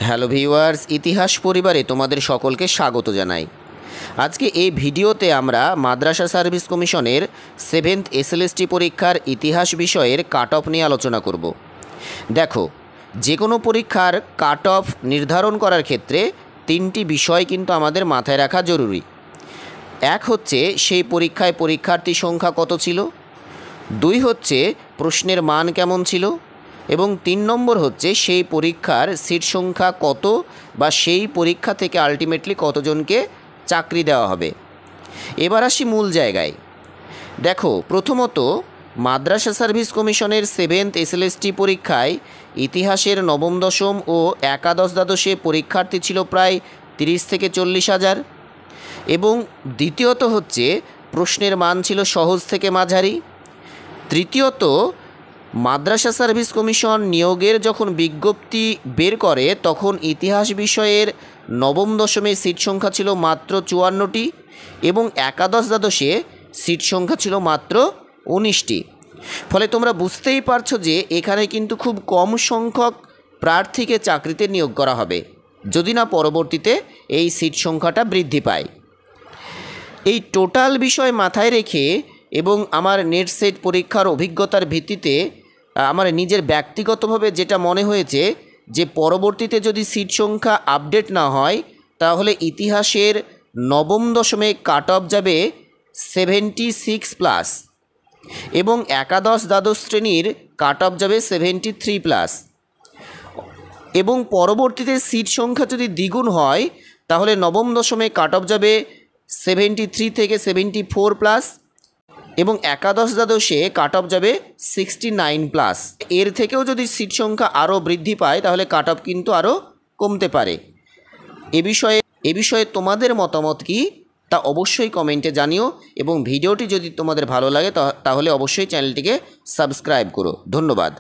Hello viewers, ইতিহাস পরিবারে তোমাদের সকলকে স্বাগত জানাই। আজকে এই ভিডিওতে আমরা মাদ্রাসা সার্ভিস কমিশনের 7th SLST পরীক্ষার ইতিহাস বিষয়ের কাট অফ নিয়ে আলোচনা করব। দেখো, যে কোনো পরীক্ষার কাট অফ নির্ধারণ করার ক্ষেত্রে তিনটি বিষয় কিন্তু আমাদের মাথায় রাখা জরুরি। এক হচ্ছে সেই পরীক্ষায় পরীক্ষার্থী সংখ্যা কত ছিল, দুই হচ্ছে প্রশ্নের মান কেমন ছিল, এবং 3 নম্বর হচ্ছে সেই পরীক্ষার সিট সংখ্যা কত বা সেই পরীক্ষা থেকে আলটিমেটলি কতজনকে চাকরি দেওয়া হবে। এবার আসি মূল জায়গায়। দেখো, প্রথমত মাদ্রাসা সার্ভিস কমিশনের 7th SLST পরীক্ষায় ইতিহাসের নবম দশম ও একাদশ দ্বাদশে পরীক্ষার্থী ছিল প্রায় 30 থেকে 40 হাজার, এবং দ্বিতীয়ত হচ্ছে প্রশ্নের মান ছিল সহজ থেকে মাঝারি। তৃতীয়ত, মাদ্রাসা সার্ভিস কমিশন নিয়োগের যখন বিজ্ঞপ্তি বের করে তখন ইতিহাস বিষয়ের নবম দশমে সিট সংখ্যা ছিল মাত্র 54টি এবং একাদশ দ্বাদশে সিট সংখ্যা ছিল মাত্র 19টি। ফলে তোমরা বুঝতেই পারছো যে এখানে কিন্তু খুব কম সংখ্যক প্রার্থীকে চাকরিতে নিয়োগ করা হবে, যদি না পরবর্তীতে এই সিট সংখ্যাটা বৃদ্ধি পায়। এই টোটাল বিষয় মাথায় রেখে এবং আমার নেট সেট পরীক্ষার অভিজ্ঞতার ভিত্তিতে আমার নিজের ব্যক্তিগতভাবে যেটা মনে হয়েছে যে পরবর্তীতে যদি সিট সংখ্যা আপডেট না হয় তাহলে ইতিহাসের নবম দশমে কাট অফ যাবে 76+ এবং একাদশ দ্বাদশ শ্রেণীর কাট অফ যাবে 73+, এবং পরবর্তীতে সিট সংখ্যা যদি দ্বিগুণ হয় তাহলে নবম দশমে কাট অফ যাবে 73 থেকে 74+, এবং একাদশ দ্বাদশে কাট অফ যাবে 69+। এর থেকেও যদি সিট সংখ্যা আরও বৃদ্ধি পায় তাহলে কাট অফ কিন্তু আরও কমতে পারে। এ বিষয়ে তোমাদের মতামত কি তা অবশ্যই কমেন্টে জানিও, এবং ভিডিওটি যদি তোমাদের ভালো লাগে তাহলে অবশ্যই চ্যানেলটিকে সাবস্ক্রাইব করো। ধন্যবাদ।